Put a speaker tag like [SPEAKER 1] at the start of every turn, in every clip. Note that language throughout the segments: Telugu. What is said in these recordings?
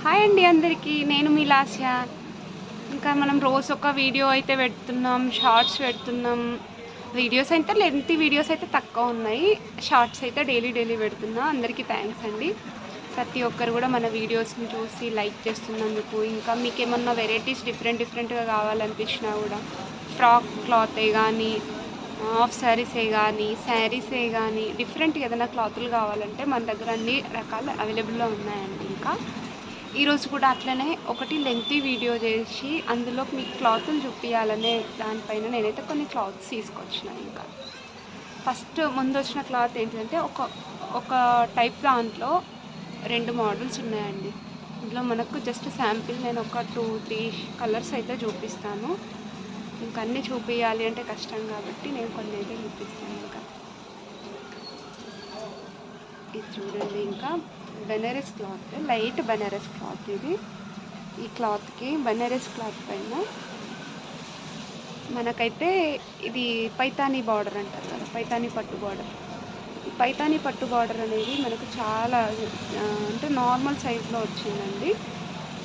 [SPEAKER 1] హాయ్ అండి అందరికీ, నేను మీ లాస్య. ఇంకా మనం రోజు ఒక వీడియో అయితే పెడుతున్నాం, షార్ట్స్ పెడుతున్నాం. వీడియోస్ అయితే లెంతీ వీడియోస్ అయితే తక్కువ ఉన్నాయి, షార్ట్స్ అయితే డైలీ పెడుతున్నా. అందరికీ థ్యాంక్స్ అండి. ప్రతి ఒక్కరు కూడా మన వీడియోస్ని చూసి లైక్ చేస్తున్నందుకు. ఇంకా మీకు ఏమన్నా వెరైటీస్ డిఫరెంట్గా కావాలనిపించినా కూడా ఫ్రాక్ క్లాతే కానీ, హాఫ్ శారీసే కానీ, శారీసే కానీ, డిఫరెంట్ ఏదైనా క్లాతులు కావాలంటే మన దగ్గర అన్ని రకాలు అవైలబుల్లో ఉన్నాయండి. ఇంకా ఈరోజు కూడా అట్లనే ఒకటి లెంతీ వీడియో చేసి అందులో మీకు క్లాతులు చూపించాలనే దానిపైన నేనైతే కొన్ని క్లాత్స్ తీసుకొచ్చిన. ఇంకా ఫస్ట్ ముందు వచ్చిన క్లాత్ ఏంటంటే ఒక టైప్ దాంట్లో 2 మోడల్స్ ఉన్నాయండి. ఇందులో మనకు జస్ట్ శాంపిల్ నేను ఒక 2-3 కలర్స్ అయితే చూపిస్తాను. ఇంకా అన్నీ చూపించాలి అంటే కష్టం కాబట్టి నేను కొన్ని అయితే చూపిస్తాను. ఇంకా ఇది చూడండి, ఇంకా Banaras cloth, light Banaras cloth ఇది. ఈ క్లాత్కి బెనారస్ క్లాత్ పైన మనకైతే ఇది పైతానీ బార్డర్ అంటారు కదా, పైతానీ పట్టు బార్డర్. ఈ పైతానీ పట్టు బార్డర్ అనేది మనకు చాలా అంటే నార్మల్ సైజులో వచ్చిందండి.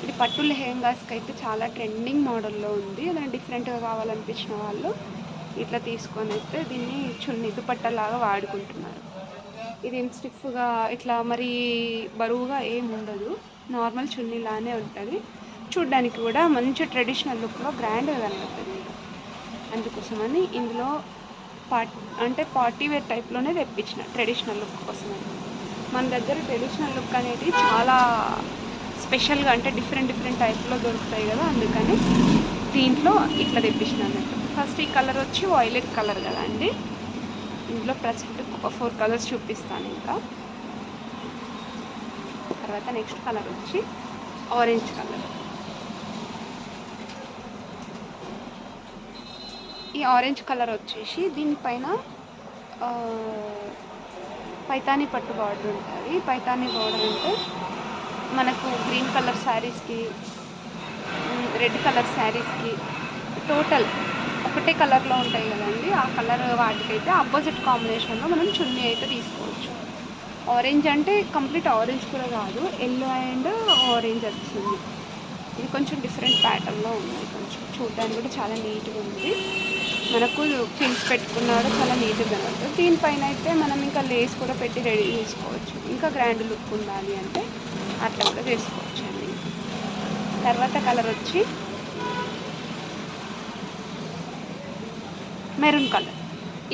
[SPEAKER 1] ఇది పట్టు లెహెంగాస్కి అయితే చాలా ట్రెండింగ్ మోడల్లో ఉంది. అలా డిఫరెంట్గా కావాలనిపించిన వాళ్ళు ఇట్లా తీసుకొని అయితే దీన్ని చున్నీ దుపట్టలాగా వాడుకుంటున్నారు. ఇది ఏం స్టిఫ్గా ఇట్లా మరీ బరువుగా ఏమి ఉండదు, నార్మల్ చున్నీలానే ఉంటుంది. చూడ్డానికి కూడా మంచి ట్రెడిషనల్ లుక్లో గ్రాండ్గా కనబడుతుంది. అందుకోసమని ఇందులో పార్టీ వేర్ టైప్లోనే తెప్పించిన ట్రెడిషనల్ లుక్ కోసమని. మన దగ్గర ట్రెడిషనల్ లుక్ అనేది చాలా స్పెషల్గా అంటే డిఫరెంట్ టైప్లో దొరుకుతాయి కదా, అందుకని దీంట్లో ఇట్లా తెప్పించిన అన్నట్టు. ఫస్ట్ ఈ కలర్ వచ్చి వైలెట్ కలర్ కదా అండి. ఇందులో ప్రజెంట్ ఒక 4 కలర్స్ చూపిస్తాను. ఇంకా తర్వాత నెక్స్ట్ కలర్ వచ్చి ఆరెంజ్ కలర్. ఈ ఆరెంజ్ కలర్ వచ్చేసి దీనిపైన పైతానీ పట్టు బార్డర్ ఉంటుంది. పైతానీ బార్డర్ అంటే మనకు గ్రీన్ కలర్ శారీస్కి, రెడ్ కలర్ శారీస్కి టోటల్ ఒకటే కలర్లో ఉంటాయి కదండి, ఆ కలర్ వాటికైతే ఆపోజిట్ కాంబినేషన్లో మనం చున్నీ అయితే తీసుకోవచ్చు. ఆరెంజ్ అంటే కంప్లీట్ ఆరెంజ్ కూడా కాదు, ఎల్లో అండ్ ఆరెంజ్ వచ్చింది. ఇది కొంచెం డిఫరెంట్ ప్యాటర్న్లో ఉంది, కొంచెం చూడడానికి కూడా చాలా నీట్గా ఉంది. మనకు ఫిల్స్ పెట్టుకున్నా కూడా చాలా నీట్గా కనబడుతుంది. దీనిపైన అయితే మనం ఇంకా లేస్ కూడా పెట్టి రెడీ చేసుకోవచ్చు. ఇంకా గ్రాండ్ లుక్ ఉండాలి అంటే అట్లా కూడా చేసుకోవచ్చు అండి. తర్వాత కలర్ వచ్చి మెరూన్ కలర్.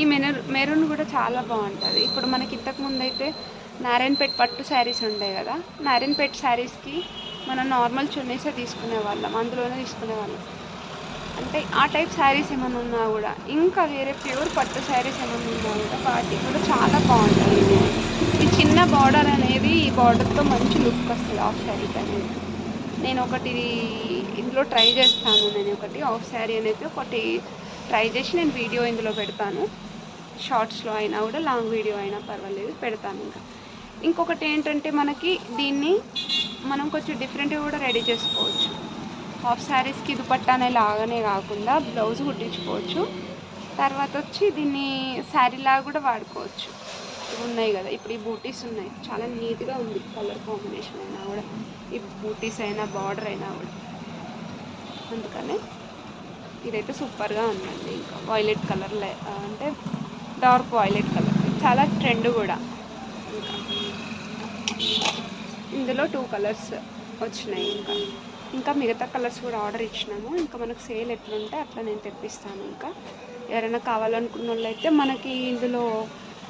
[SPEAKER 1] ఈ మెరూన్ కూడా చాలా బాగుంటుంది. ఇప్పుడు మనకి ఇంతకుముందు అయితే నారాయణపేట పట్టు శారీస్ ఉండే కదా, నారాయణపేట శారీస్కి మనం నార్మల్ చున్నీసే తీసుకునేవాళ్ళం, అందులోనే తీసుకునేవాళ్ళం. అంటే ఆ టైప్ శారీస్ ఏమైనా ఉన్నా కూడా, ఇంకా వేరే ప్యూర్ పట్టు శారీస్ ఏమైనా ఉన్నా కూడా వాటికి కూడా చాలా బాగుంటుంది. ఈ చిన్న బార్డర్ అనేది ఈ బార్డర్తో మంచి లుక్ వస్తుంది హాఫ్ శారీకి అనేది. నేను ఒకటి ఇందులో ట్రై చేస్తాను. నేను ఒకటి హాఫ్ శారీ అనేది ఒకటి ట్రై చేసి నేను వీడియో ఇందులో పెడతాను. షార్ట్స్లో అయినా కూడా లాంగ్ వీడియో అయినా పర్వాలేదు పెడతాను. ఇంకొకటి ఏంటంటే మనకి దీన్ని మనం కొంచెం డిఫరెంట్గా కూడా రెడీ చేసుకోవచ్చు. హాఫ్ శారీస్కి దుపట్టా అనే లాగానే కాకుండా బ్లౌజ్ కుట్టించుకోవచ్చు. తర్వాత వచ్చి దీన్ని శారీలాగా కూడా వాడుకోవచ్చు. ఇవి ఉన్నాయి కదా, ఇప్పుడు ఈ బూటీస్ ఉన్నాయి, చాలా నీట్గా ఉంది. కలర్ కాంబినేషన్ అయినా కూడా, ఈ బూటీస్ అయినా బార్డర్ అయినా కూడా, అందుకనే ఇదైతే సూపర్గా ఉందండి. ఇంకా వైలెట్ కలర్ అంటే డార్క్ వైలెట్ కలర్ చాలా ట్రెండ్ కూడా. ఇందులో 2 కలర్స్ వచ్చినాయి. ఇంకా మిగతా కలర్స్ కూడా ఆర్డర్ ఇచ్చినాము. ఇంకా మనకు సేల్ ఎట్లుంటే అట్లా నేను తెప్పిస్తాను. ఇంకా ఎవరైనా కావాలనుకున్న వాళ్ళు అయితే మనకి ఇందులో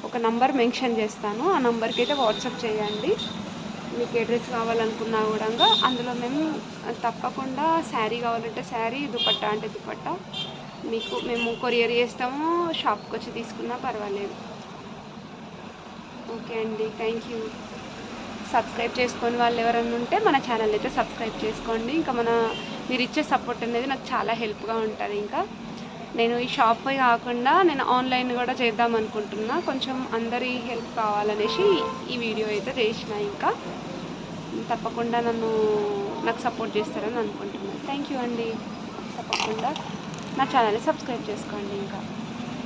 [SPEAKER 1] ఒక నంబర్ మెన్షన్ చేస్తాను, ఆ నంబర్కి అయితే వాట్సాప్ చేయండి. మీకు అడ్రస్ కావాలనుకున్నా కూడా అందులో మేము తప్పకుండా శారీ కావాలంటే శారీ, దుపట్టా అంటే దుపట్టా మీకు మేము కొరియర్ చేస్తాము. షాప్కి వచ్చి తీసుకున్నా పర్వాలేదు. ఓకే అండి, థ్యాంక్ యూ. సబ్స్క్రైబ్ చేసుకొని వాళ్ళు ఎవరైనా ఉంటే మన ఛానల్ అయితే సబ్స్క్రైబ్ చేసుకోండి. ఇంకా మీరు ఇచ్చే సపోర్ట్ అనేది నాకు చాలా హెల్ప్గా ఉంటుంది. ఇంకా నేను ఈ షాప్ కాకుండా నేను ఆన్లైన్ కూడా చేద్దాం అనుకుంటున్నా. కొంచెం అందరి హెల్ప్ కావాలనేసి ఈ వీడియో అయితే చేసిన. ఇంకా తప్పకుండా నాకు సపోర్ట్ చేస్తారని అనుకుంటున్నాను. థ్యాంక్ యూ అండి. తప్పకుండా నా ఛానల్ని సబ్స్క్రైబ్ చేసుకోండి. ఇంకా